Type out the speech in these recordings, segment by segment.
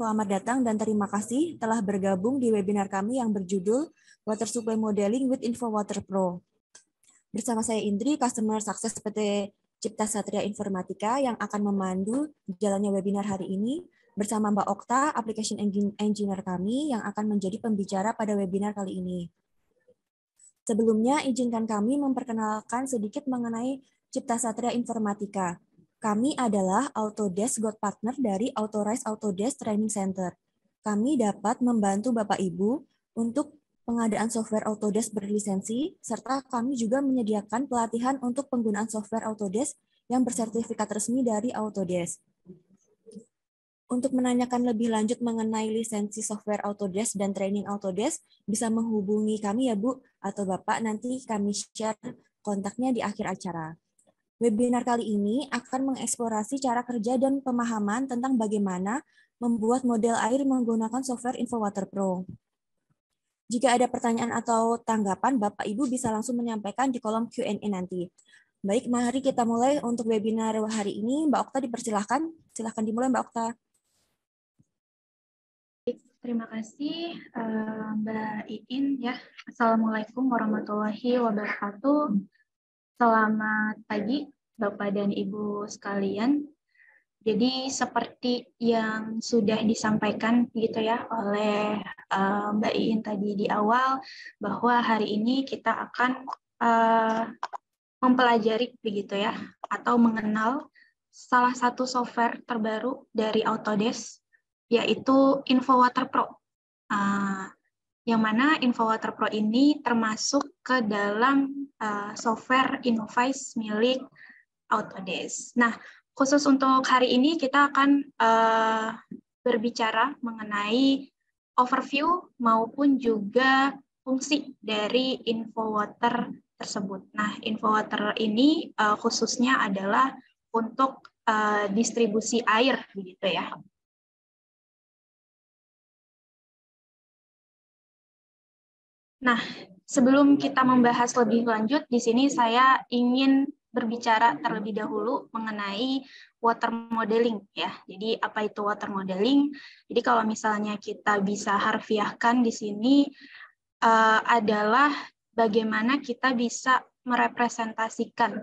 selamat datang dan terima kasih telah bergabung di webinar kami yang berjudul Water Supply Modeling with InfoWater Pro. Bersama saya Indri, Customer Success PT Cipta Satria Informatika yang akan memandu jalannya webinar hari ini bersama Mbak Okta, Application Engineer kami yang akan menjadi pembicara pada webinar kali ini. Sebelumnya, izinkan kami memperkenalkan sedikit mengenai Cipta Satria Informatika. Kami adalah Autodesk Gold Partner dari Authorize Autodesk Training Center. Kami dapat membantu Bapak Ibu untuk pengadaan software Autodesk berlisensi, serta kami juga menyediakan pelatihan untuk penggunaan software Autodesk yang bersertifikat resmi dari Autodesk. Untuk menanyakan lebih lanjut mengenai lisensi software Autodesk dan training Autodesk, bisa menghubungi kami ya Bu atau Bapak, nanti kami share kontaknya di akhir acara. Webinar kali ini akan mengeksplorasi cara kerja dan pemahaman tentang bagaimana membuat model air menggunakan software InfoWater Pro. Jika ada pertanyaan atau tanggapan, Bapak Ibu bisa langsung menyampaikan di kolom Q&A nanti. Baik, mari kita mulai untuk webinar hari ini. Mbak Okta dipersilahkan. Silahkan dimulai Mbak Okta. Terima kasih Mbak Iin ya. Assalamualaikum warahmatullahi wabarakatuh. Selamat pagi Bapak dan Ibu sekalian. Jadi seperti yang sudah disampaikan gitu ya oleh Mbak Iin tadi di awal, bahwa hari ini kita akan mempelajari begitu ya, atau mengenal salah satu software terbaru dari Autodesk, yaitu InfoWater Pro. Yang mana InfoWater Pro ini termasuk ke dalam software Innovize milik Autodesk. Nah, khusus untuk hari ini kita akan berbicara mengenai overview maupun juga fungsi dari InfoWater tersebut. Nah, InfoWater ini khususnya adalah untuk distribusi air, begitu ya. Nah, sebelum kita membahas lebih lanjut, di sini saya ingin berbicara terlebih dahulu mengenai water modeling ya. Jadi apa itu water modeling? Jadi kalau misalnya kita bisa harfiahkan di sini adalah bagaimana kita bisa merepresentasikan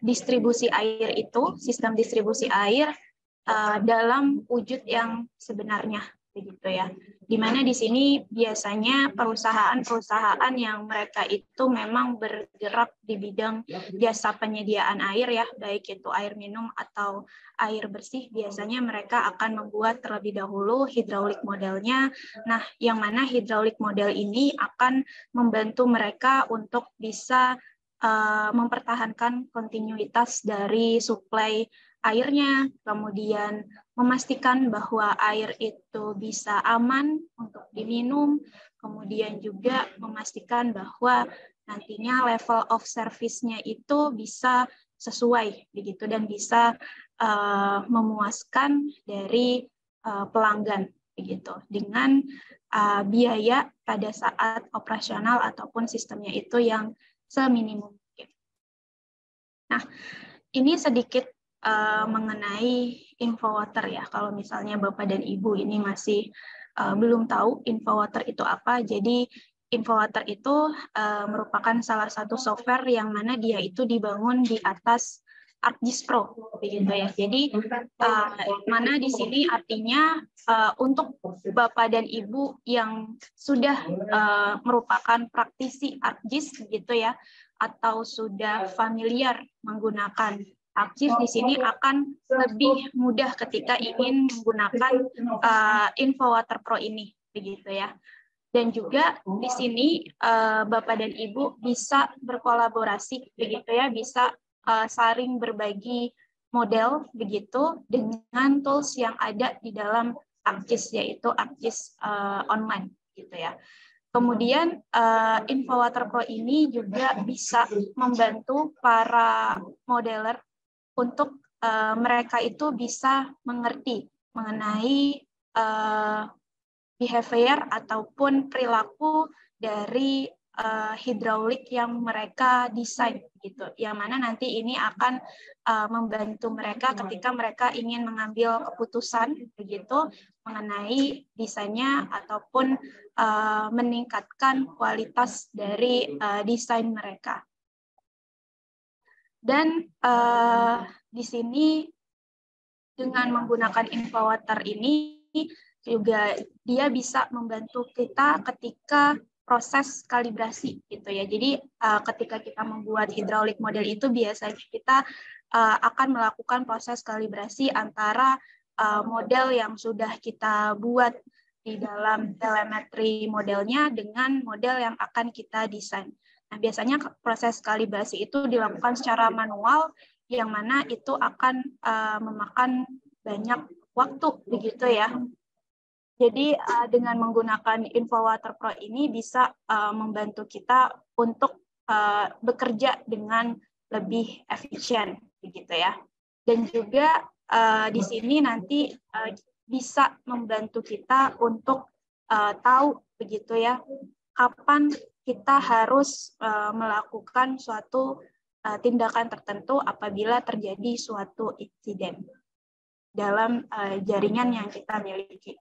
distribusi air itu, sistem distribusi air dalam wujud yang sebenarnya, begitu ya. Di mana di sini biasanya perusahaan-perusahaan yang mereka itu memang bergerak di bidang jasa penyediaan air ya, baik itu air minum atau air bersih, biasanya mereka akan membuat terlebih dahulu hydraulic modelnya. Nah, yang mana hydraulic model ini akan membantu mereka untuk bisa mempertahankan kontinuitas dari suplai airnya, kemudian memastikan bahwa air itu bisa aman untuk diminum, kemudian juga memastikan bahwa nantinya level of service-nya itu bisa sesuai begitu dan bisa memuaskan dari pelanggan begitu dengan biaya pada saat operasional ataupun sistemnya itu yang seminimum mungkin. Nah, ini sedikit mengenai InfoWater ya. Kalau misalnya Bapak dan Ibu ini masih belum tahu InfoWater itu apa, jadi InfoWater itu merupakan salah satu software yang mana dia itu dibangun di atas ArcGIS Pro, begitu ya. Jadi mana di sini artinya untuk Bapak dan Ibu yang sudah merupakan praktisi ArcGIS, begitu ya, atau sudah familiar menggunakan ArcGIS, di sini akan lebih mudah ketika ingin menggunakan InfoWater Pro ini, begitu ya. Dan juga di sini Bapak dan Ibu bisa berkolaborasi, begitu ya, bisa saling berbagi model begitu dengan tools yang ada di dalam ArcGIS, yaitu ArcGIS online, gitu ya. Kemudian InfoWater Pro ini juga bisa membantu para modeler untuk mereka itu bisa mengerti mengenai behavior ataupun perilaku dari hidraulik yang mereka desain gitu, yang mana nanti ini akan membantu mereka ketika mereka ingin mengambil keputusan begitu mengenai desainnya ataupun meningkatkan kualitas dari desain mereka. Dan di sini dengan menggunakan InfoWater ini juga dia bisa membantu kita ketika proses kalibrasi gitu ya. Jadi ketika kita membuat hydraulic model itu biasanya kita akan melakukan proses kalibrasi antara model yang sudah kita buat di dalam telemetri modelnya dengan model yang akan kita desain. Nah, biasanya proses kalibrasi itu dilakukan secara manual, yang mana itu akan memakan banyak waktu, begitu ya. Jadi dengan menggunakan InfoWater Pro ini bisa membantu kita untuk bekerja dengan lebih efisien, begitu ya. Dan juga di sini nanti bisa membantu kita untuk tahu, begitu ya, kapan kita harus melakukan suatu tindakan tertentu apabila terjadi suatu insiden dalam jaringan yang kita miliki.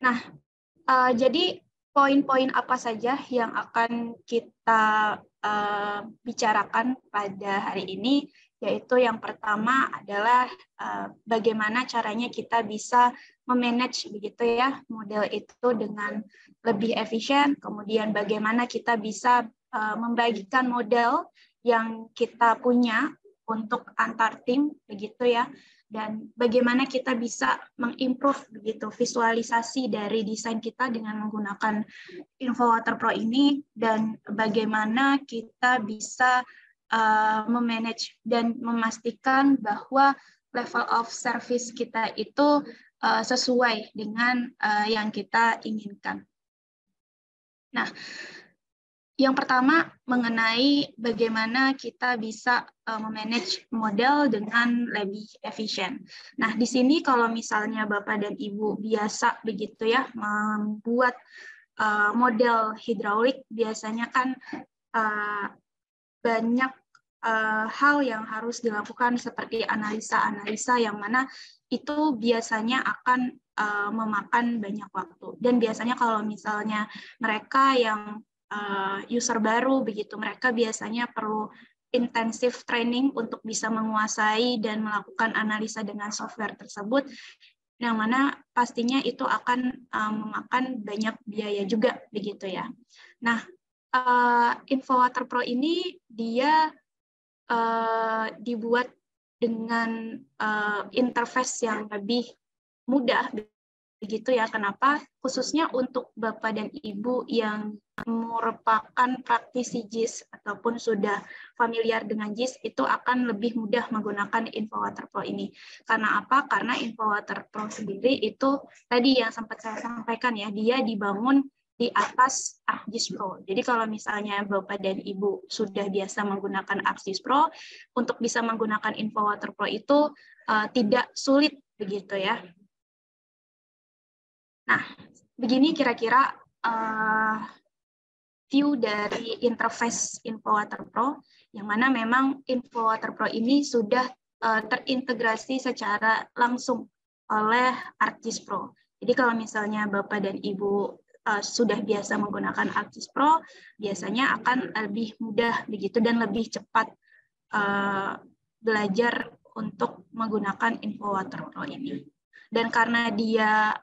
Nah, jadi poin-poin apa saja yang akan kita bicarakan pada hari ini, yaitu yang pertama adalah bagaimana caranya kita bisa memanage begitu ya model itu dengan lebih efisien, kemudian bagaimana kita bisa membagikan model yang kita punya untuk antar tim begitu ya, dan bagaimana kita bisa mengimprove begitu visualisasi dari desain kita dengan menggunakan InfoWater Pro ini, dan bagaimana kita bisa memanage dan memastikan bahwa level of service kita itu sesuai dengan yang kita inginkan. Nah, yang pertama mengenai bagaimana kita bisa memanage model dengan lebih efisien. Nah, di sini kalau misalnya Bapak dan Ibu biasa begitu ya membuat model hidraulik, biasanya kan banyak hal yang harus dilakukan seperti analisa-analisa yang mana itu biasanya akan memakan banyak waktu. Dan biasanya kalau misalnya mereka yang user baru begitu, mereka biasanya perlu intensif training untuk bisa menguasai dan melakukan analisa dengan software tersebut, yang mana pastinya itu akan memakan banyak biaya juga begitu ya. Nah, InfoWater Pro ini dia dibuat dengan interface yang lebih mudah begitu ya. Kenapa? Khususnya untuk Bapak dan Ibu yang merupakan praktisi JIS ataupun sudah familiar dengan JIS, itu akan lebih mudah menggunakan InfoWater Pro ini. Karena apa? Karena InfoWater Pro sendiri itu tadi yang sempat saya sampaikan ya, dia dibangun di atas ArcGIS Pro. Jadi kalau misalnya Bapak dan Ibu sudah biasa menggunakan ArcGIS Pro, untuk bisa menggunakan InfoWater Pro itu tidak sulit begitu ya. Nah, begini kira-kira view dari interface InfoWater Pro, yang mana memang InfoWater Pro ini sudah terintegrasi secara langsung oleh ArcGIS Pro. Jadi kalau misalnya Bapak dan Ibu sudah biasa menggunakan ArcGIS Pro, biasanya akan lebih mudah begitu dan lebih cepat belajar untuk menggunakan InfoWater Pro ini. Dan karena dia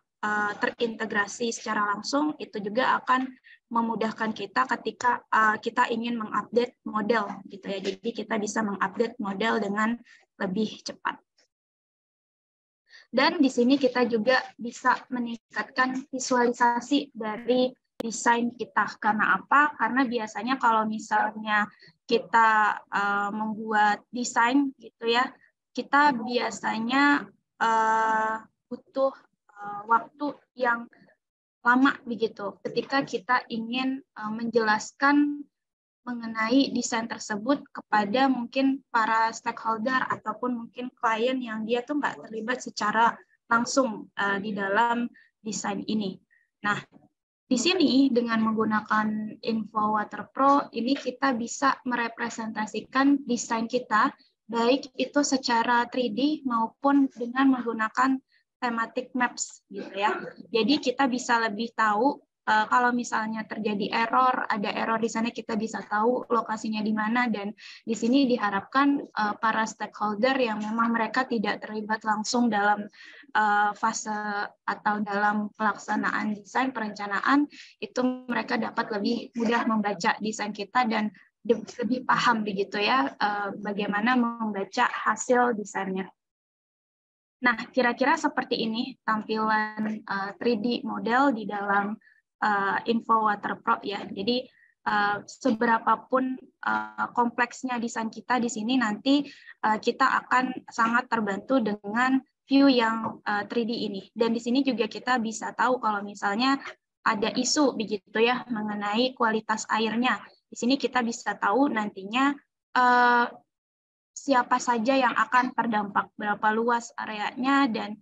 terintegrasi secara langsung, itu juga akan memudahkan kita ketika kita ingin mengupdate model gitu ya. Jadi kita bisa mengupdate model dengan lebih cepat. Dan di sini kita juga bisa meningkatkan visualisasi dari desain kita. Karena apa? Karena biasanya kalau misalnya kita membuat desain gitu ya, kita biasanya butuh waktu yang lama begitu ketika kita ingin menjelaskan mengenai desain tersebut kepada mungkin para stakeholder ataupun mungkin klien yang dia tuh nggak terlibat secara langsung di dalam desain ini. Nah, Di sini dengan menggunakan InfoWater Pro ini kita bisa merepresentasikan desain kita baik itu secara 3D maupun dengan menggunakan thematic maps gitu ya. Jadi kita bisa lebih tahu kalau misalnya terjadi error, ada error di sana kita bisa tahu lokasinya di mana, dan di sini diharapkan para stakeholder yang memang mereka tidak terlibat langsung dalam fase atau dalam pelaksanaan desain perencanaan, itu mereka dapat lebih mudah membaca desain kita dan lebih paham begitu ya bagaimana membaca hasil desainnya. Nah, kira-kira seperti ini tampilan 3D model di dalam InfoWater Pro ya. Jadi seberapapun kompleksnya desain kita di sini, nanti kita akan sangat terbantu dengan view yang 3D ini. Dan di sini juga kita bisa tahu kalau misalnya ada isu begitu ya mengenai kualitas airnya. Di sini kita bisa tahu nantinya siapa saja yang akan terdampak, berapa luas areanya, dan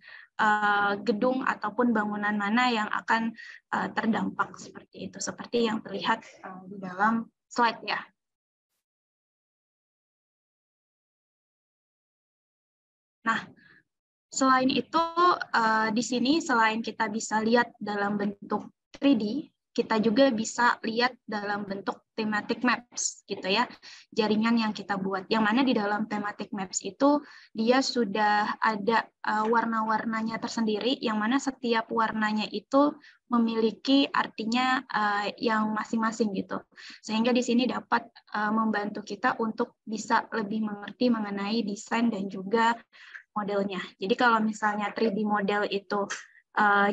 gedung ataupun bangunan mana yang akan terdampak seperti itu, seperti yang terlihat di dalam slide ya. Nah, selain itu di sini selain kita bisa lihat dalam bentuk 3D, kita juga bisa lihat dalam bentuk thematic maps gitu ya, jaringan yang kita buat. Yang mana di dalam thematic maps itu dia sudah ada warna-warnanya tersendiri, yang mana setiap warnanya itu memiliki artinya yang masing-masing gitu. Sehingga di sini dapat membantu kita untuk bisa lebih mengerti mengenai desain dan juga modelnya. Jadi kalau misalnya 3D model itu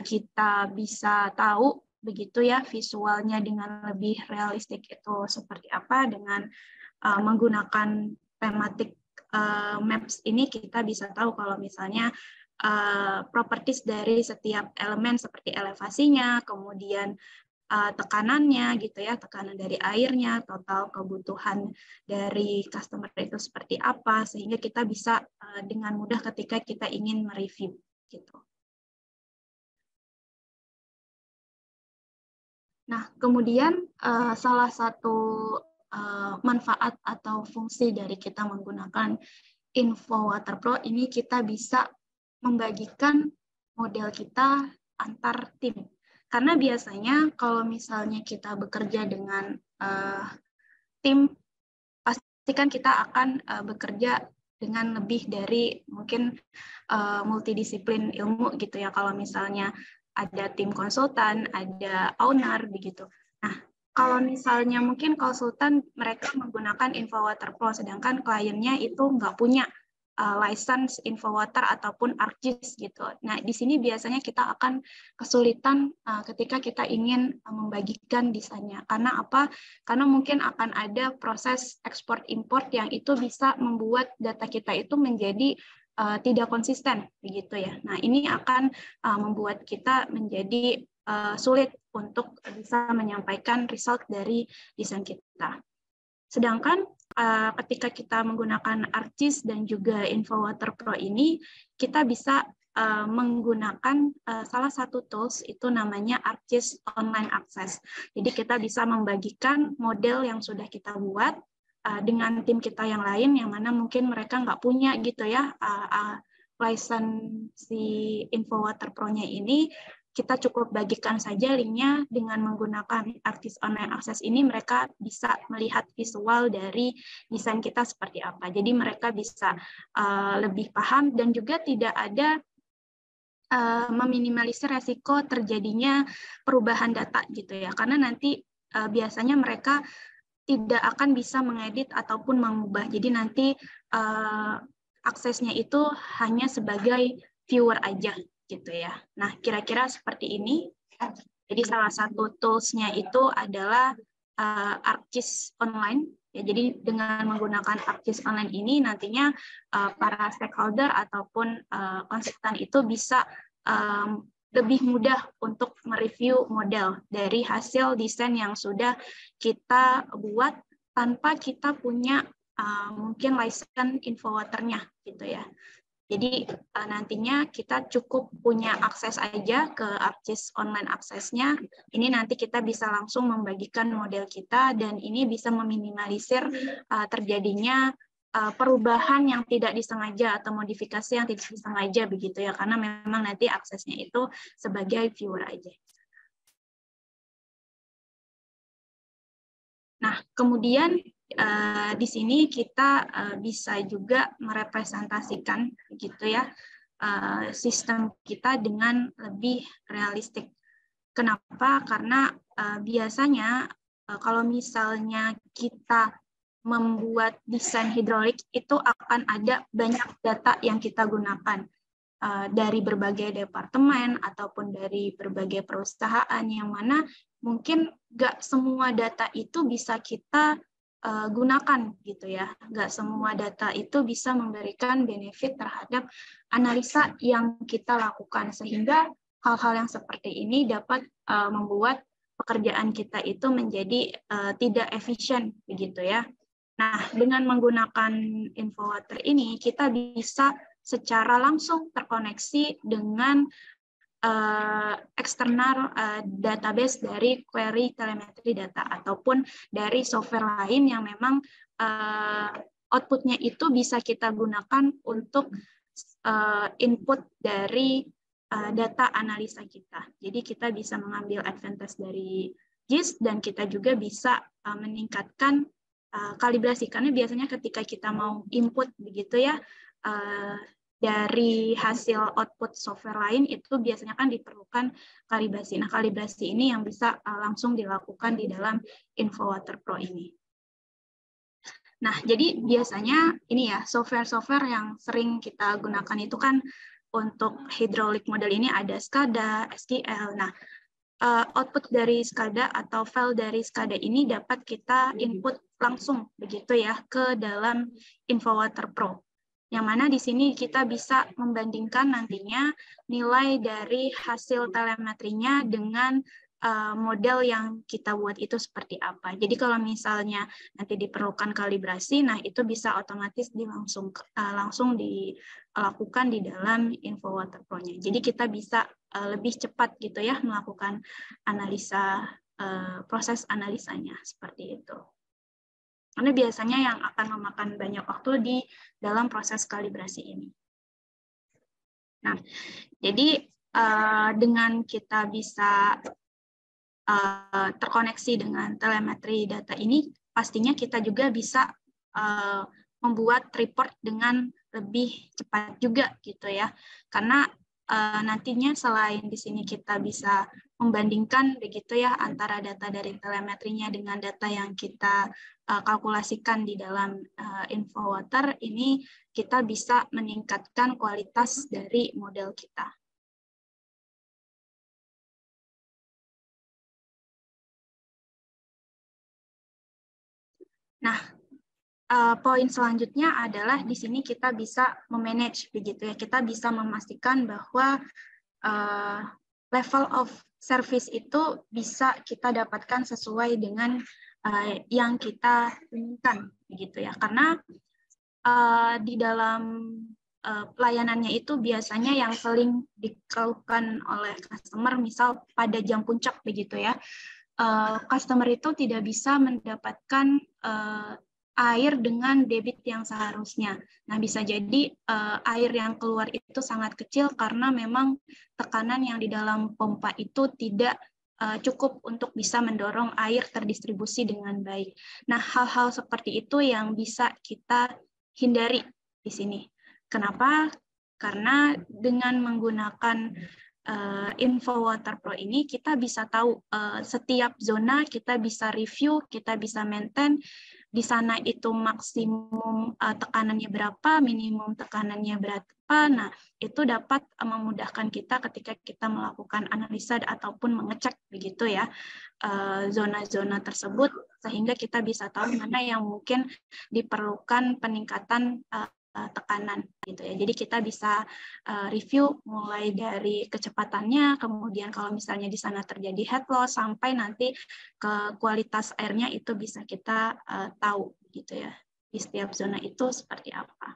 kita bisa tahu begitu ya visualnya dengan lebih realistik itu seperti apa, dengan menggunakan thematic maps ini kita bisa tahu kalau misalnya properties dari setiap elemen seperti elevasinya, kemudian tekanannya gitu ya, tekanan dari airnya, total kebutuhan dari customer itu seperti apa, sehingga kita bisa dengan mudah ketika kita ingin mereview gitu. Nah, kemudian salah satu manfaat atau fungsi dari kita menggunakan InfoWater Pro ini, kita bisa membagikan model kita antar tim. Karena biasanya kalau misalnya kita bekerja dengan tim, pastikan kita akan bekerja dengan lebih dari mungkin multidisiplin ilmu gitu ya. Kalau misalnya ada tim konsultan, ada owner begitu. Nah, kalau misalnya mungkin konsultan mereka menggunakan InfoWater Pro, sedangkan kliennya itu nggak punya license InfoWater ataupun ArcGIS gitu. Nah, di sini biasanya kita akan kesulitan ketika kita ingin membagikan desainnya. Karena apa? Karena mungkin akan ada proses ekspor import yang itu bisa membuat data kita itu menjadi tidak konsisten begitu ya. Nah, ini akan membuat kita menjadi sulit untuk bisa menyampaikan result dari desain kita. Sedangkan ketika kita menggunakan ArcGIS dan juga InfoWater Pro ini, kita bisa menggunakan salah satu tools, itu namanya ArcGIS Online Access. Jadi kita bisa membagikan model yang sudah kita buat dengan tim kita yang lain, yang mana mungkin mereka nggak punya gitu ya license si InfoWater Pro-nya ini. Kita cukup bagikan saja linknya. Dengan menggunakan ArcGIS Online Access ini, mereka bisa melihat visual dari desain kita seperti apa. Jadi mereka bisa lebih paham dan juga tidak ada meminimalisir resiko terjadinya perubahan data gitu ya. Karena nanti biasanya mereka tidak akan bisa mengedit ataupun mengubah. Jadi nanti aksesnya itu hanya sebagai viewer aja gitu ya. Nah, kira-kira seperti ini. Jadi salah satu tools-nya itu adalah ArcGIS Online. Ya, jadi dengan menggunakan ArcGIS Online ini nantinya para stakeholder ataupun konsultan itu bisa lebih mudah untuk mereview model dari hasil desain yang sudah kita buat tanpa kita punya mungkin license InfoWater-nya gitu ya. Jadi nantinya kita cukup punya akses aja ke ArcGIS online aksesnya. Ini nanti kita bisa langsung membagikan model kita dan ini bisa meminimalisir terjadinya perubahan yang tidak disengaja atau modifikasi yang tidak disengaja begitu ya, karena memang nanti aksesnya itu sebagai viewer aja. Nah, kemudian di sini kita bisa juga merepresentasikan gitu ya sistem kita dengan lebih realistik. Kenapa? Karena biasanya kalau misalnya kita membuat desain hidrolik itu akan ada banyak data yang kita gunakan dari berbagai departemen ataupun dari berbagai perusahaan, yang mana mungkin nggak semua data itu bisa kita gunakan gitu ya. Nggak semua data itu bisa memberikan benefit terhadap analisa yang kita lakukan, sehingga hal-hal yang seperti ini dapat membuat pekerjaan kita itu menjadi tidak efisien begitu ya. Nah, dengan menggunakan InfoWater ini kita bisa secara langsung terkoneksi dengan eksternal database dari query telemetri data ataupun dari software lain yang memang outputnya itu bisa kita gunakan untuk input dari data analisa kita. Jadi kita bisa mengambil advantage dari GIS dan kita juga bisa meningkatkan kalibrasi, karena biasanya ketika kita mau input begitu ya dari hasil output software lain itu biasanya kan diperlukan kalibrasi. Nah, kalibrasi ini yang bisa langsung dilakukan di dalam InfoWater Pro ini. Nah, jadi biasanya ini ya software-software yang sering kita gunakan itu kan untuk hydraulic model ini ada SCADA, SQL. Nah, output dari SCADA atau file dari SCADA ini dapat kita input langsung begitu ya ke dalam InfoWater Pro. Yang mana di sini kita bisa membandingkan nantinya nilai dari hasil telemetrinya dengan model yang kita buat itu seperti apa. Jadi kalau misalnya nanti diperlukan kalibrasi, nah itu bisa otomatis langsung dilakukan di dalam InfoWater Pro-nya. Jadi kita bisa lebih cepat gitu ya melakukan analisa, proses analisanya seperti itu. Karena biasanya yang akan memakan banyak waktu di dalam proses kalibrasi ini. Nah, jadi dengan kita bisa terkoneksi dengan telemetri data ini, pastinya kita juga bisa membuat report dengan lebih cepat juga gitu ya. Karena nantinya selain di sini kita bisa membandingkan begitu ya antara data dari telemetrinya dengan data yang kita kalkulasikan di dalam InfoWater, ini kita bisa meningkatkan kualitas dari model kita. Nah, poin selanjutnya adalah di sini kita bisa memanage begitu ya. Kita bisa memastikan bahwa level of service itu bisa kita dapatkan sesuai dengan yang kita inginkan begitu ya. Karena di dalam pelayanannya itu biasanya yang sering dikeluhkan oleh customer, misal pada jam puncak begitu ya. Customer itu tidak bisa mendapatkan air dengan debit yang seharusnya. Nah, bisa jadi air yang keluar itu sangat kecil karena memang tekanan yang di dalam pompa itu tidak cukup untuk bisa mendorong air terdistribusi dengan baik. Nah, hal-hal seperti itu yang bisa kita hindari di sini. Kenapa? Karena dengan menggunakan InfoWater Pro ini kita bisa tahu setiap zona, kita bisa review, kita bisa maintain di sana itu maksimum tekanannya berapa, minimum tekanannya berapa. Nah, itu dapat memudahkan kita ketika kita melakukan analisa ataupun mengecek begitu ya zona-zona tersebut, sehingga kita bisa tahu mana yang mungkin diperlukan peningkatan tekanan gitu ya. Jadi kita bisa review mulai dari kecepatannya, kemudian kalau misalnya di sana terjadi head loss sampai nanti ke kualitas airnya itu bisa kita tahu gitu ya. Di setiap zona itu seperti apa.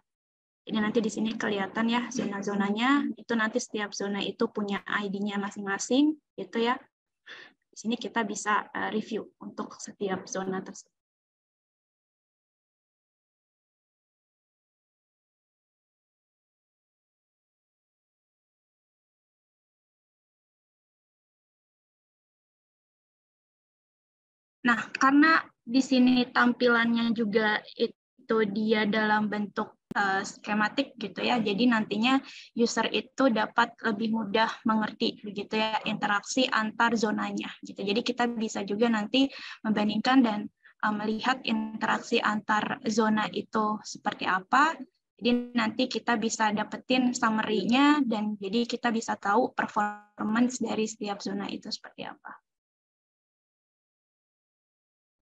Jadi nanti di sini kelihatan ya zona-zonanya, itu nanti setiap zona itu punya ID-nya masing-masing, gitu ya. Di sini kita bisa review untuk setiap zona tersebut. Nah, karena di sini tampilannya juga itu dia dalam bentuk skematik gitu ya, jadi nantinya user itu dapat lebih mudah mengerti begitu ya interaksi antar zonanya gitu. Jadi kita bisa juga nanti membandingkan dan melihat interaksi antar zona itu seperti apa. Jadi nanti kita bisa dapetin summary-nya dan jadi kita bisa tahu performance dari setiap zona itu seperti apa.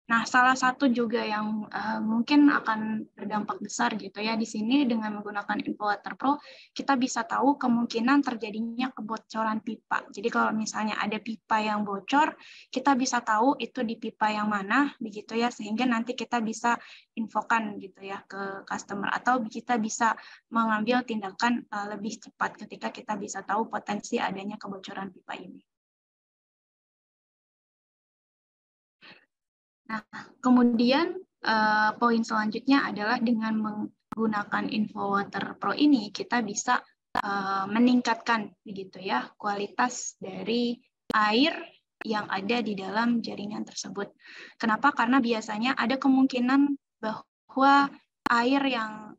Nah, salah satu juga yang mungkin akan berdampak besar gitu ya di sini dengan menggunakan InfoWater Pro, kita bisa tahu kemungkinan terjadinya kebocoran pipa. Jadi kalau misalnya ada pipa yang bocor, kita bisa tahu itu di pipa yang mana, begitu ya, sehingga nanti kita bisa infokan gitu ya ke customer atau kita bisa mengambil tindakan lebih cepat ketika kita bisa tahu potensi adanya kebocoran pipa ini. Nah, kemudian poin selanjutnya adalah dengan menggunakan InfoWater Pro ini kita bisa meningkatkan begitu ya kualitas dari air yang ada di dalam jaringan tersebut. Kenapa? Karena biasanya ada kemungkinan bahwa air yang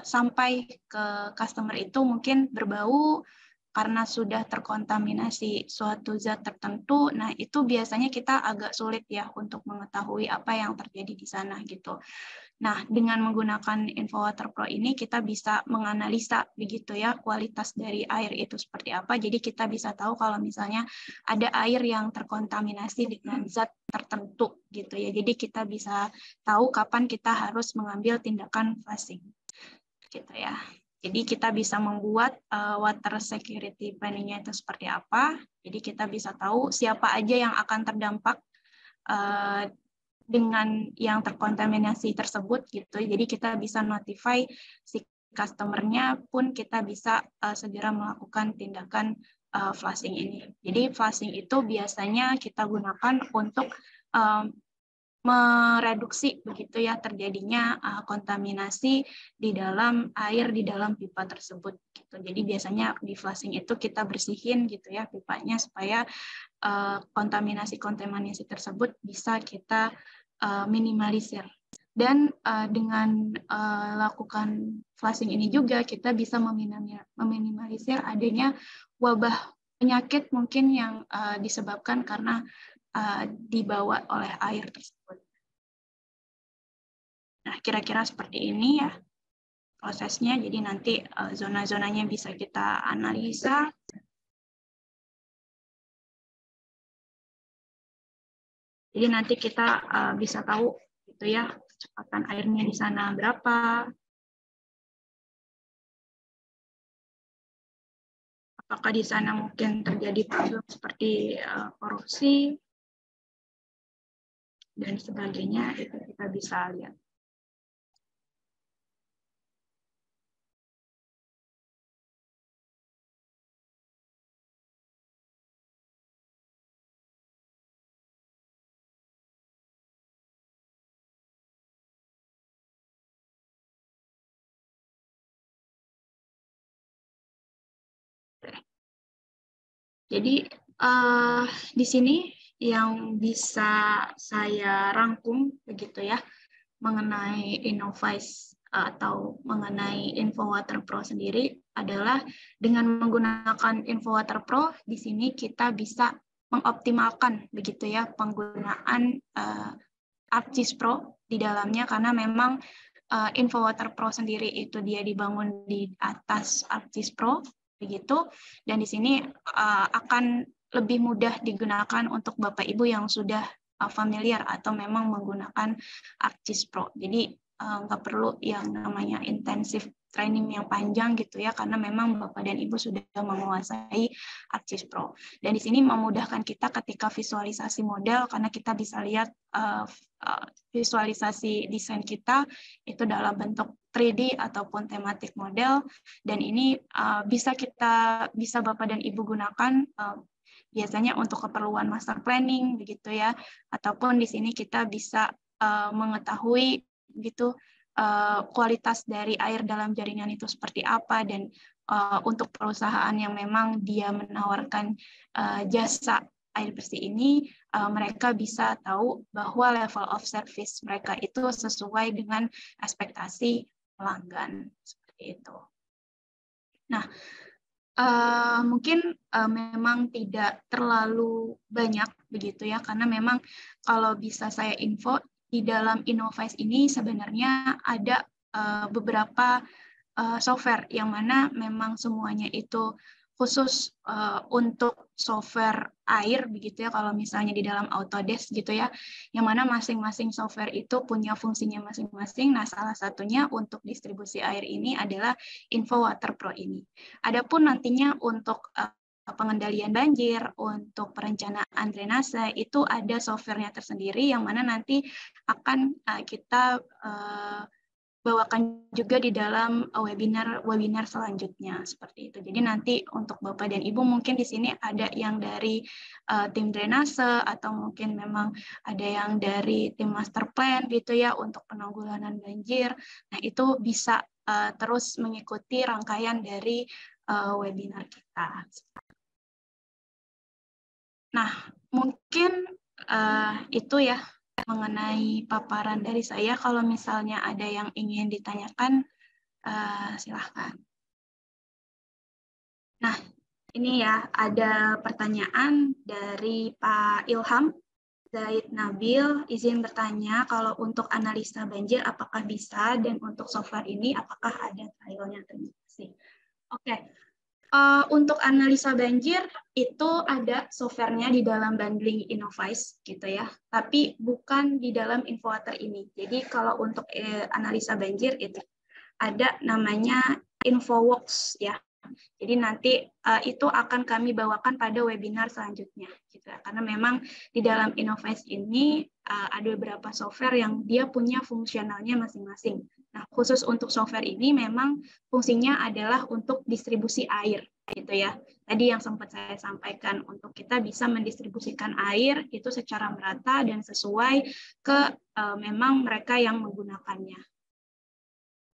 sampai ke customer itu mungkin berbau karena sudah terkontaminasi suatu zat tertentu. Nah, itu biasanya kita agak sulit ya untuk mengetahui apa yang terjadi di sana gitu. Nah, dengan menggunakan InfoWater Pro ini kita bisa menganalisa begitu ya kualitas dari air itu seperti apa. Jadi kita bisa tahu kalau misalnya ada air yang terkontaminasi dengan zat tertentu gitu ya. Jadi kita bisa tahu kapan kita harus mengambil tindakan flushing gitu ya. Jadi kita bisa membuat water security planning-nya itu seperti apa. Jadi kita bisa tahu siapa aja yang akan terdampak dengan yang terkontaminasi tersebut gitu. Jadi kita bisa notify si customer-nya pun kita bisa segera melakukan tindakan flushing ini. Jadi flushing itu biasanya kita gunakan untuk mereduksi begitu ya terjadinya kontaminasi di dalam air di dalam pipa tersebut gitu. Jadi biasanya di flushing itu kita bersihin gitu ya pipanya supaya kontaminasi tersebut bisa kita minimalisir. Dan dengan lakukan flushing ini juga kita bisa meminimalisir adanya wabah penyakit mungkin yang disebabkan karena dibawa oleh air tersebut. Nah, kira-kira seperti ini ya prosesnya. Jadi nanti zona-zonanya bisa kita analisa. Jadi nanti kita bisa tahu gitu ya kecepatan airnya di sana berapa. Apakah di sana mungkin terjadi problem seperti korupsi dan sebagainya, itu kita bisa lihat. Jadi di sini yang bisa saya rangkum begitu ya mengenai Innovyze atau mengenai InfoWater Pro sendiri adalah dengan menggunakan InfoWater Pro di sini kita bisa mengoptimalkan begitu ya penggunaan ArcGIS Pro di dalamnya karena memang InfoWater Pro sendiri itu dia dibangun di atas ArcGIS Pro begitu, dan di sini akan lebih mudah digunakan untuk Bapak Ibu yang sudah familiar atau memang menggunakan ArcGIS Pro. Jadi nggak perlu yang namanya intensive training yang panjang gitu ya, karena memang Bapak dan Ibu sudah menguasai ArcGIS Pro. Dan di sini memudahkan kita ketika visualisasi model, karena kita bisa lihat visualisasi desain kita itu dalam bentuk 3D ataupun tematik model, dan ini bisa Bapak dan Ibu gunakan biasanya untuk keperluan master planning begitu ya, ataupun di sini kita bisa mengetahui gitu kualitas dari air dalam jaringan itu seperti apa, dan untuk perusahaan yang memang dia menawarkan jasa air bersih ini, mereka bisa tahu bahwa level of service mereka itu sesuai dengan ekspektasi pelanggan seperti itu. Nah, mungkin memang tidak terlalu banyak begitu ya, karena memang kalau bisa saya info di dalam Innovize ini sebenarnya ada beberapa software yang mana memang semuanya itu khusus untuk software air begitu ya, kalau misalnya di dalam Autodesk gitu ya, yang mana masing-masing software itu punya fungsinya masing-masing. Nah, salah satunya untuk distribusi air ini adalah InfoWater Pro ini. Adapun nantinya untuk pengendalian banjir, untuk perencanaan drainase, itu ada softwarenya tersendiri yang mana nanti akan kita bawakan juga di dalam webinar selanjutnya seperti itu. Jadi nanti untuk Bapak dan Ibu mungkin di sini ada yang dari tim drainase, atau mungkin memang ada yang dari tim master plan gitu ya untuk penanggulangan banjir. Nah, itu bisa terus mengikuti rangkaian dari webinar kita. Nah, mungkin itu ya mengenai paparan dari saya. Kalau misalnya ada yang ingin ditanyakan, silahkan. Nah, ini ya ada pertanyaan dari Pak Ilham Zaid Nabil, izin bertanya kalau untuk analisa banjir apakah bisa, dan untuk software ini apakah ada trialnya? Terima kasih. Oke. Untuk analisa banjir itu ada softwarenya di dalam bundling Innovize gitu ya, tapi bukan di dalam InfoWater ini. Jadi kalau untuk analisa banjir itu ada namanya InfoWorks ya. Jadi nanti itu akan kami bawakan pada webinar selanjutnya gitu ya. Karena memang di dalam Innovize ini ada beberapa software yang dia punya fungsionalnya masing-masing. Nah, khusus untuk software ini memang fungsinya adalah untuk distribusi air gitu ya. Tadi yang sempat saya sampaikan, untuk kita bisa mendistribusikan air itu secara merata dan sesuai ke memang mereka yang menggunakannya.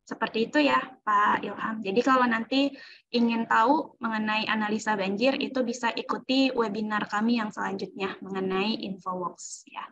Seperti itu ya Pak Ilham. Jadi kalau nanti ingin tahu mengenai analisa banjir, itu bisa ikuti webinar kami yang selanjutnya mengenai InfoWorks ya.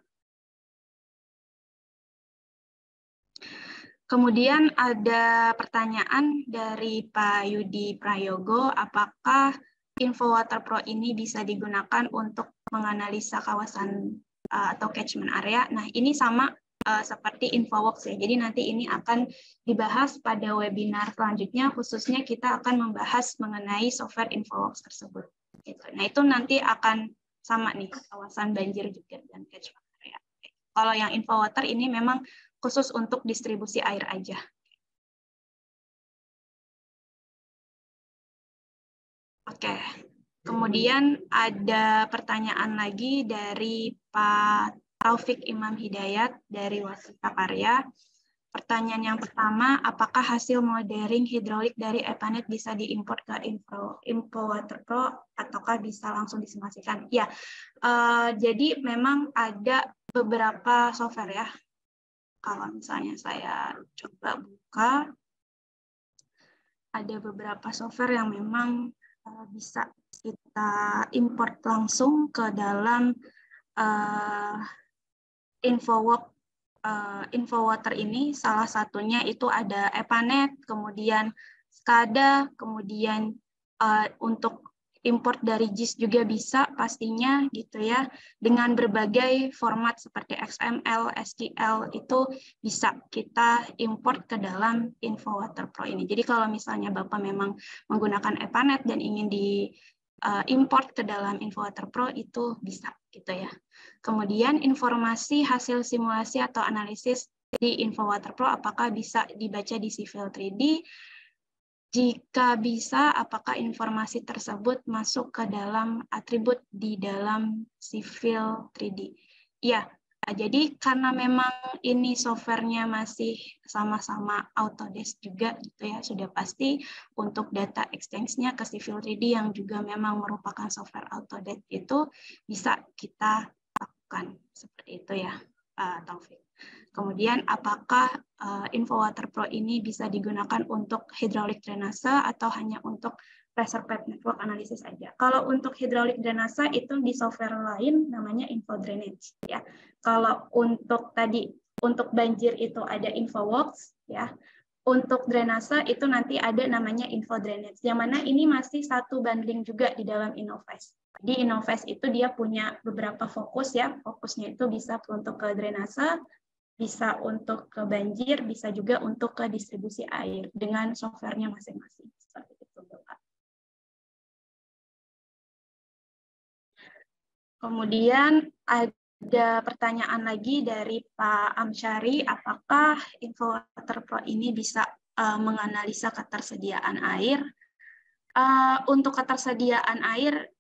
Kemudian ada pertanyaan dari Pak Yudi Prayogo, apakah InfoWater Pro ini bisa digunakan untuk menganalisa kawasan atau catchment area? Nah, ini sama seperti InfoWorks ya. Jadi nanti ini akan dibahas pada webinar selanjutnya, khususnya kita akan membahas mengenai software InfoWorks tersebut. Nah, itu nanti akan sama nih, kawasan banjir juga dan catchment area. Kalau yang InfoWater ini memang khusus untuk distribusi air aja. Oke, kemudian ada pertanyaan lagi dari Pak Taufik Imam Hidayat dari Wasita Karya. Pertanyaan yang pertama, apakah hasil modeling hidrolik dari EPANET bisa diimport ke InfoWater Pro ataukah bisa langsung disimulasikan? Ya, jadi memang ada beberapa software ya. Kalau misalnya saya coba buka, ada beberapa software yang memang bisa kita import langsung ke dalam InfoWater ini. Salah satunya itu ada EPANET, kemudian SCADA, kemudian untuk import dari JIS juga bisa pastinya gitu ya, dengan berbagai format seperti XML, SQL itu bisa kita import ke dalam InfoWater Pro ini. Jadi kalau misalnya Bapak memang menggunakan EPANET dan ingin import ke dalam InfoWater Pro itu bisa gitu ya. Kemudian informasi hasil simulasi atau analisis di InfoWater Pro apakah bisa dibaca di Civil 3D? Jika bisa, apakah informasi tersebut masuk ke dalam atribut di dalam Civil 3D? Ya, jadi karena memang ini softwarenya masih sama-sama Autodesk juga gitu ya, sudah pasti untuk data exchange-nya ke Civil 3D yang juga memang merupakan software Autodesk itu bisa kita lakukan seperti itu ya, Taufik. Kemudian apakah InfoWater Pro ini bisa digunakan untuk hydraulic drainase atau hanya untuk pressure pipe network analysis saja? Kalau untuk hydraulic drainase itu di software lain namanya InfoDrainage ya. Kalau untuk tadi untuk banjir itu ada InfoWorks ya. Untuk drainase itu nanti ada namanya InfoDrainage. Yang mana ini masih satu bundling juga di dalam Innovest. Di Innovest itu dia punya beberapa fokus ya. Fokusnya itu bisa untuk ke drainase, bisa untuk ke banjir, bisa juga untuk ke distribusi air dengan softwarenya masing-masing. Seperti itu, Bapak. Kemudian ada pertanyaan lagi dari Pak Amsyari, apakah InfoWater Pro ini bisa menganalisa ketersediaan air? Untuk ketersediaan air,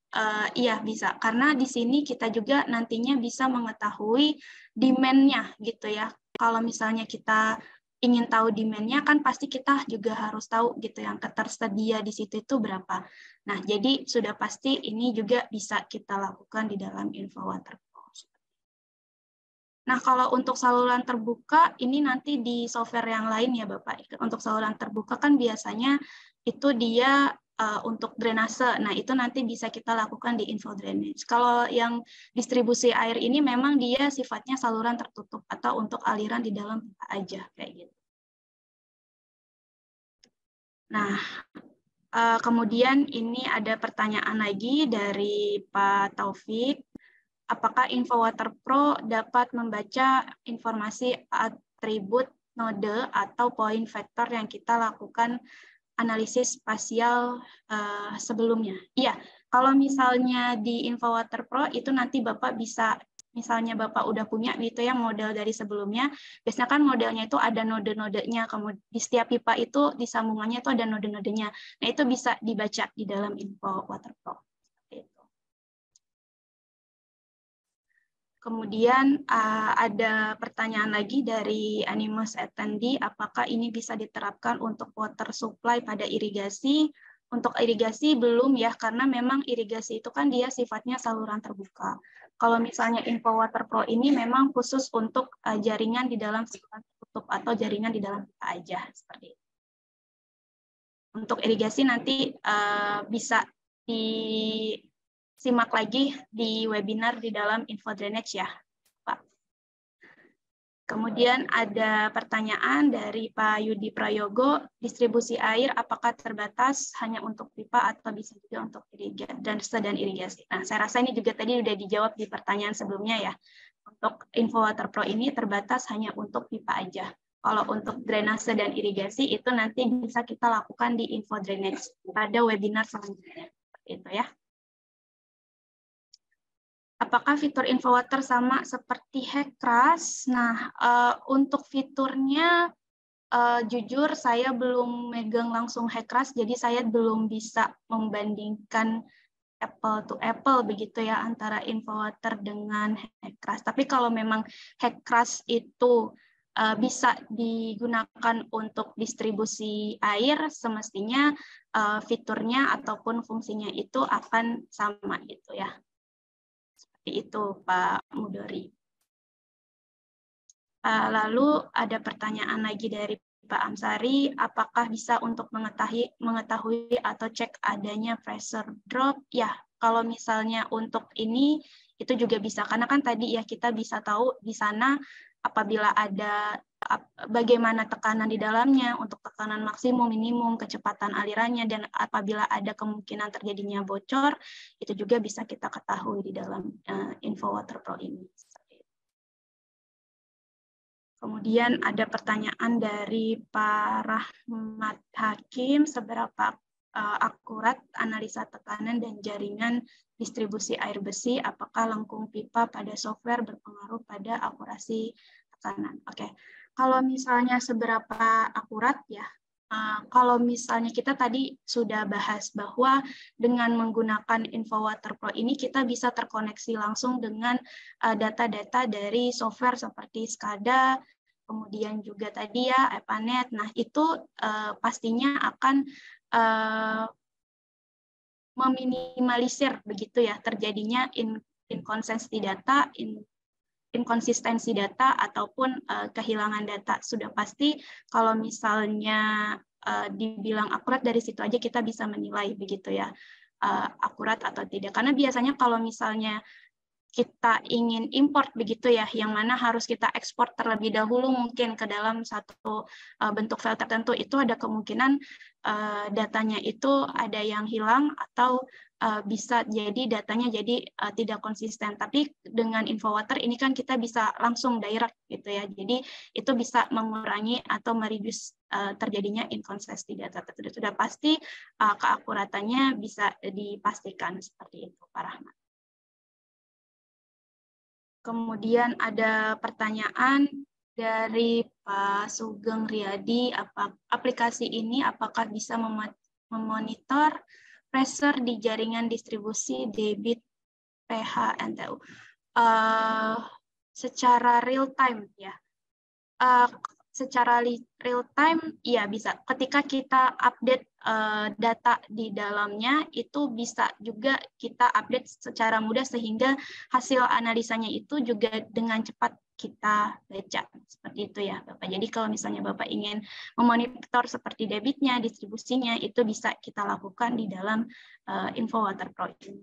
iya bisa, karena di sini kita juga nantinya bisa mengetahui demand-nya gitu ya. Kalau misalnya kita ingin tahu demand-nya, kan pasti kita juga harus tahu gitu yang ketersedia di situ itu berapa. Nah, jadi sudah pasti ini juga bisa kita lakukan di dalam InfoWater Pro. Nah, kalau untuk saluran terbuka, ini nanti di software yang lain ya Bapak. Untuk saluran terbuka kan biasanya itu dia untuk drainase. Nah, itu nanti bisa kita lakukan di InfoDrainage. Kalau yang distribusi air ini memang dia sifatnya saluran tertutup atau untuk aliran di dalam pipa aja, kayak gitu. Nah, kemudian ini ada pertanyaan lagi dari Pak Taufik. Apakah InfoWater Pro dapat membaca informasi atribut node atau point vector yang kita lakukan analisis spasial sebelumnya? Iya, kalau misalnya di InfoWater Pro itu nanti Bapak bisa, misalnya Bapak udah punya gitu ya model dari sebelumnya, biasanya kan modelnya itu ada node-nodenya, kemudian di setiap pipa itu di sambungannya itu ada node-nodenya. Nah, itu bisa dibaca di dalam InfoWater Pro. Kemudian ada pertanyaan lagi dari Animus Attendee, apakah ini bisa diterapkan untuk water supply pada irigasi? Untuk irigasi belum ya, karena memang irigasi itu kan dia sifatnya saluran terbuka. Kalau misalnya InfoWater Pro ini memang khusus untuk jaringan di dalam saluran tertutup atau jaringan di dalam pipa aja, seperti itu. Untuk irigasi nanti bisa disimak lagi di webinar di dalam InfoDrainage ya, Pak. Kemudian ada pertanyaan dari Pak Yudi Prayogo, distribusi air apakah terbatas hanya untuk pipa atau bisa juga untuk drainase dan irigasi? Nah, saya rasa ini juga tadi sudah dijawab di pertanyaan sebelumnya ya. Untuk InfoWater Pro ini terbatas hanya untuk pipa aja. Kalau untuk drainase dan irigasi itu nanti bisa kita lakukan di InfoDrainage pada webinar selanjutnya. Seperti itu ya. Apakah fitur InfoWater sama seperti Hekras? Nah, untuk fiturnya jujur saya belum megang langsung Hekras, jadi saya belum bisa membandingkan apple to apple begitu ya antara InfoWater dengan Hekras. Tapi kalau memang Hekras itu bisa digunakan untuk distribusi air, semestinya fiturnya ataupun fungsinya itu akan sama gitu ya. Itu Pak Mudori. Lalu ada pertanyaan lagi dari Pak Amsari, apakah bisa untuk mengetahui atau cek adanya pressure drop? Ya, kalau misalnya untuk ini itu juga bisa, karena kan tadi ya kita bisa tahu di sana apabila ada bagaimana tekanan di dalamnya, untuk tekanan maksimum, minimum, kecepatan alirannya, dan apabila ada kemungkinan terjadinya bocor, itu juga bisa kita ketahui di dalam InfoWater Pro ini. Kemudian ada pertanyaan dari Pak Rahmat Hakim, seberapa akurat analisa tekanan dan jaringan distribusi air besi, apakah lengkung pipa pada software berpengaruh pada akurasi tekanan? Oke. Kalau misalnya seberapa akurat ya, Kalau misalnya kita tadi sudah bahas bahwa dengan menggunakan InfoWater Pro ini kita bisa terkoneksi langsung dengan data-data dari software seperti SCADA, kemudian juga tadi ya EPANET. Nah, itu pastinya akan meminimalisir begitu ya terjadinya inkonsistensi data, inkonsistensi data ataupun kehilangan data. Sudah pasti kalau misalnya dibilang akurat, dari situ aja kita bisa menilai begitu ya, akurat atau tidak. Karena biasanya kalau misalnya kita ingin import begitu ya, yang mana harus kita ekspor terlebih dahulu mungkin ke dalam satu bentuk file tertentu, itu ada kemungkinan datanya itu ada yang hilang atau bisa jadi datanya jadi tidak konsisten. Tapi dengan InfoWater ini kan kita bisa langsung direct gitu ya, jadi itu bisa mengurangi atau mereduce terjadinya inkonsistensi data tersebut. Sudah pasti keakuratannya bisa dipastikan seperti itu, Pak Rahmat. Kemudian ada pertanyaan dari Pak Sugeng Riyadi, aplikasi ini apakah bisa memonitor pressure di jaringan distribusi debit pH NTU secara real time ya? Secara real time, ya bisa. Ketika kita update data di dalamnya, itu bisa juga kita update secara mudah sehingga hasil analisanya itu juga dengan cepat kita baca. Seperti itu ya, Bapak. Jadi kalau misalnya Bapak ingin memonitor seperti debitnya, distribusinya, itu bisa kita lakukan di dalam InfoWater Pro ini.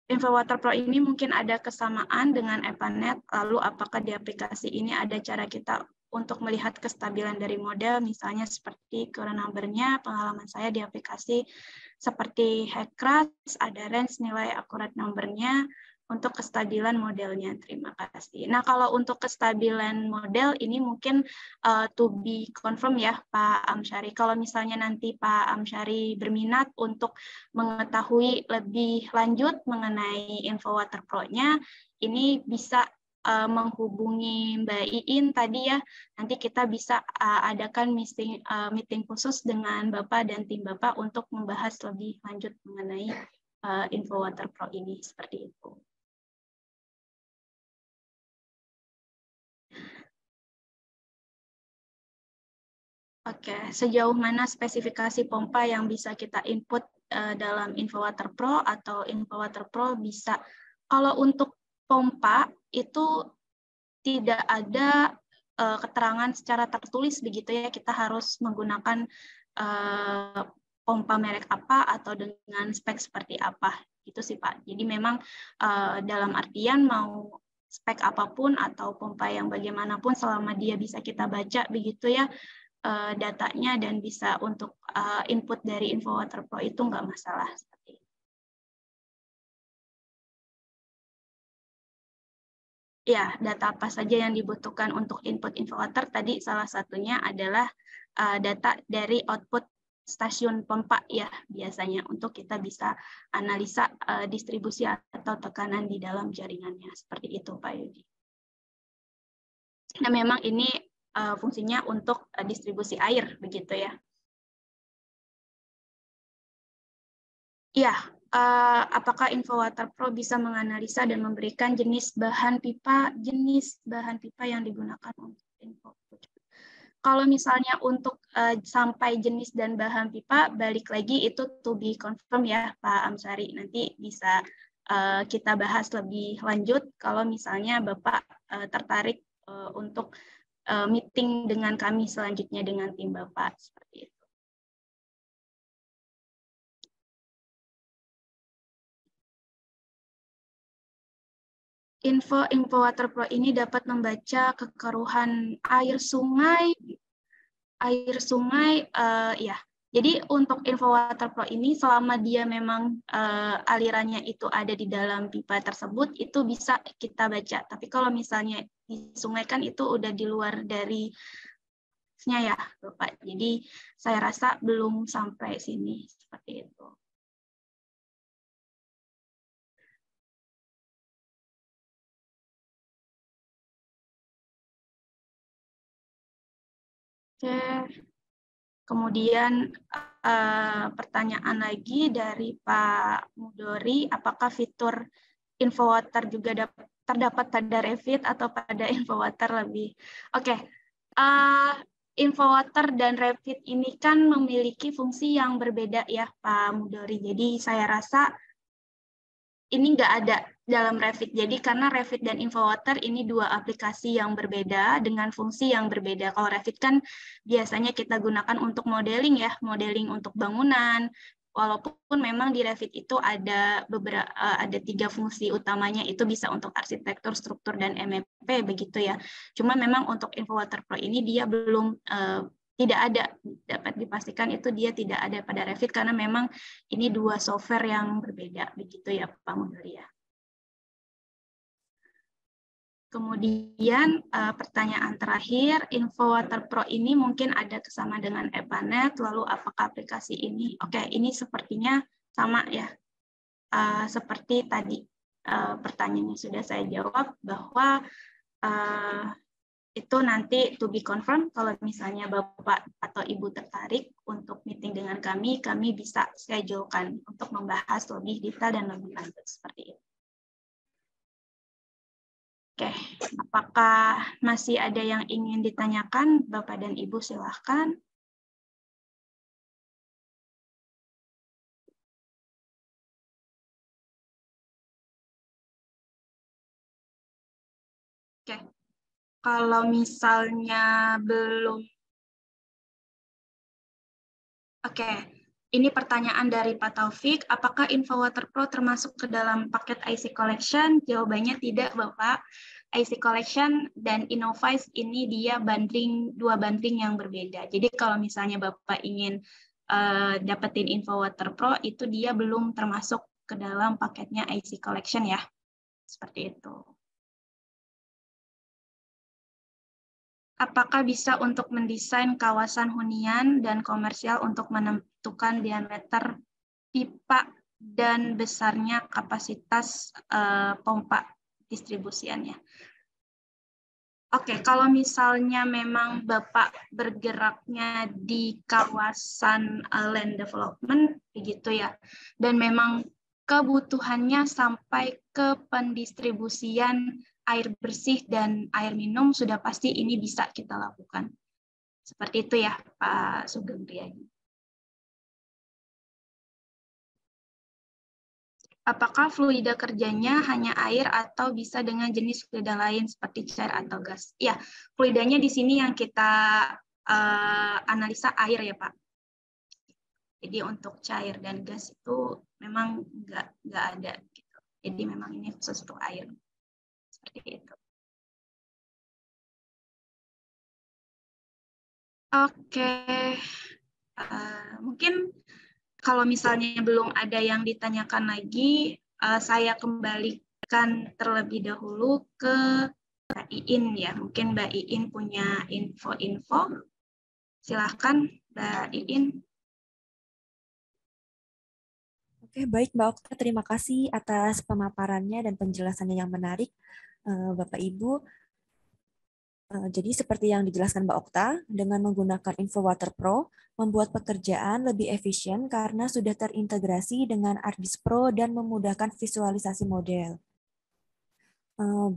InfoWater Pro ini mungkin ada kesamaan dengan EPANET, lalu apakah di aplikasi ini ada cara kita untuk melihat kestabilan dari model, misalnya seperti current number-nya, pengalaman saya di aplikasi seperti HackRAS, ada range nilai akurat number-nya, untuk kestabilan modelnya. Terima kasih. Nah, kalau untuk kestabilan model ini mungkin to be confirm ya, Pak Amsyari. Kalau misalnya nanti Pak Amsyari berminat untuk mengetahui lebih lanjut mengenai InfoWater Pro-nya, ini bisa menghubungi Mbak Iin tadi ya. Nanti kita bisa adakan meeting khusus dengan Bapak dan tim Bapak untuk membahas lebih lanjut mengenai InfoWater Pro ini, seperti itu. Oke, sejauh mana spesifikasi pompa yang bisa kita input dalam InfoWater Pro atau InfoWater Pro bisa. Kalau untuk pompa itu tidak ada keterangan secara tertulis begitu ya, kita harus menggunakan pompa merek apa atau dengan spek seperti apa gitu sih Pak. Jadi memang dalam artian mau spek apapun atau pompa yang bagaimanapun selama dia bisa kita baca begitu ya datanya dan bisa untuk input dari InfoWater Pro itu nggak masalah. Seperti itu. Ya, data apa saja yang dibutuhkan untuk input InfoWater tadi salah satunya adalah data dari output stasiun pompa ya biasanya untuk kita bisa analisa distribusi atau tekanan di dalam jaringannya. Seperti itu Pak Yudi. Nah, memang ini fungsinya untuk distribusi air begitu ya. Ya, apakah InfoWater Pro bisa menganalisa dan memberikan jenis bahan pipa yang digunakan untuk info. Kalau misalnya untuk sampai jenis dan bahan pipa, balik lagi itu to be confirm ya Pak Amsari. Nanti bisa kita bahas lebih lanjut kalau misalnya Bapak tertarik untuk meeting dengan kami selanjutnya dengan tim Bapak seperti itu. InfoWater Pro ini dapat membaca kekeruhan air sungai ya. Jadi untuk InfoWater Pro ini selama dia memang alirannya itu ada di dalam pipa tersebut itu bisa kita baca. Tapi kalau misalnya di sungai kan itu udah di luar dari ya, Bapak. Jadi saya rasa belum sampai sini seperti itu. Oke. Kemudian pertanyaan lagi dari Pak Mudori, apakah fitur InfoWater juga terdapat pada Revit atau pada InfoWater lebih? Oke, InfoWater dan Revit ini kan memiliki fungsi yang berbeda ya Pak Mudori. Jadi saya rasa ini nggak ada dalam Revit. Jadi karena Revit dan InfoWater ini dua aplikasi yang berbeda dengan fungsi yang berbeda. Kalau Revit kan biasanya kita gunakan untuk modeling ya, modeling untuk bangunan. Walaupun memang di Revit itu ada ada 3 fungsi utamanya, itu bisa untuk arsitektur, struktur, dan MEP begitu ya. Cuma memang untuk InfoWater Pro ini dia belum tidak ada, dapat dipastikan itu dia tidak ada pada Revit karena memang ini dua software yang berbeda, begitu ya Pak Mudori ya. Kemudian pertanyaan terakhir, InfoWater Pro ini mungkin ada kesamaan dengan EPANET, lalu apakah aplikasi ini? Oke, ini sepertinya sama ya, seperti tadi pertanyaannya sudah saya jawab bahwa itu nanti to be confirmed. Kalau misalnya Bapak atau Ibu tertarik untuk meeting dengan kami bisa schedulekan untuk membahas lebih detail dan lebih lanjut seperti itu. Oke, apakah masih ada yang ingin ditanyakan Bapak dan Ibu? Silahkan. Oke, kalau misalnya belum. Oke, ini pertanyaan dari Pak Taufik. Apakah InfoWater Pro termasuk ke dalam paket IC Collection? Jawabannya tidak, Bapak. IC Collection dan Innovize ini dia dua bundling yang berbeda. Jadi kalau misalnya Bapak ingin dapetin InfoWater Pro, itu dia belum termasuk ke dalam paketnya IC Collection ya. Seperti itu. Apakah bisa untuk mendesain kawasan hunian dan komersial untuk menentukan diameter pipa dan besarnya kapasitas pompa distribusiannya? Oke, kalau misalnya memang Bapak bergeraknya di kawasan land development, begitu ya, dan memang kebutuhannya sampai ke pendistribusian air bersih dan air minum, sudah pasti ini bisa kita lakukan. Seperti itu ya, Pak Sugeng Priadi. Apakah fluida kerjanya hanya air atau bisa dengan jenis fluida lain seperti cair atau gas? Ya, fluidanya di sini yang kita analisa air ya Pak. Jadi untuk cair dan gas itu memang nggak ada. Gitu. Jadi memang ini khusus untuk air. Seperti itu. Oke, mungkin kalau misalnya belum ada yang ditanyakan lagi, saya kembalikan terlebih dahulu ke Mbak Iin ya. Mungkin Mbak Iin punya info-info. Silahkan Mbak Iin. Oke, baik Mbak Okta. Terima kasih atas pemaparannya dan penjelasannya yang menarik, Bapak Ibu. Jadi seperti yang dijelaskan Mbak Okta, dengan menggunakan InfoWater Pro, membuat pekerjaan lebih efisien karena sudah terintegrasi dengan ArcGIS Pro dan memudahkan visualisasi model.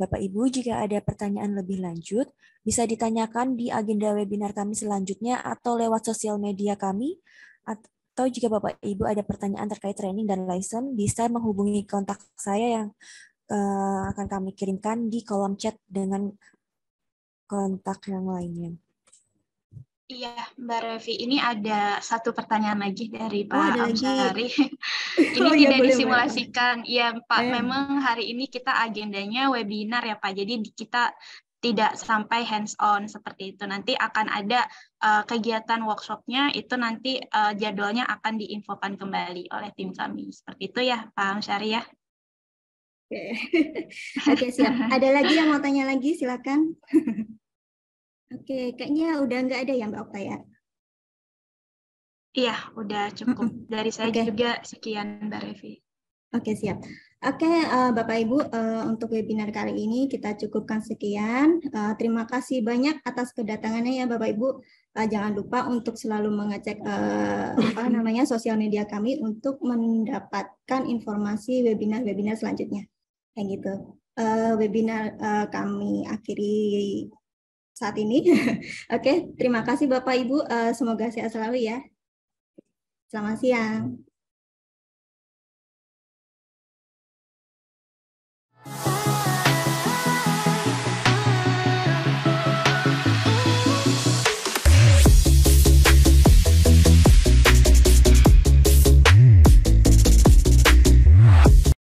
Bapak Ibu, jika ada pertanyaan lebih lanjut, bisa ditanyakan di agenda webinar kami selanjutnya atau lewat sosial media kami, atau jika Bapak Ibu ada pertanyaan terkait training dan license, bisa menghubungi kontak saya yang akan kami kirimkan di kolom chat dengan kontak yang lainnya. Iya, Mbak Revi, ini ada satu pertanyaan lagi dari Pak Amsari. Ini tidak disimulasikan. Iya, Pak, memang hari ini kita agendanya webinar ya, Pak. Jadi kita tidak sampai hands-on seperti itu. Nanti akan ada kegiatan workshop-nya, itu nanti jadwalnya akan diinfokan kembali oleh tim kami. Seperti itu ya, Pak Amsari ya. Oke, siap. Ada lagi yang mau tanya lagi? Silakan. Oke, kayaknya udah nggak ada ya Mbak Okta ya? Iya, udah cukup. Dari saya juga sekian Mbak Revi. Oke, siap. Oke, Bapak Ibu, untuk webinar kali ini kita cukupkan sekian. Terima kasih banyak atas kedatangannya ya Bapak Ibu. Jangan lupa untuk selalu mengecek sosial media kami untuk mendapatkan informasi webinar-webinar selanjutnya. Kayak gitu. Webinar kami akhiri saat ini. Oke, terima kasih Bapak Ibu. Semoga sehat selalu ya. Selamat siang.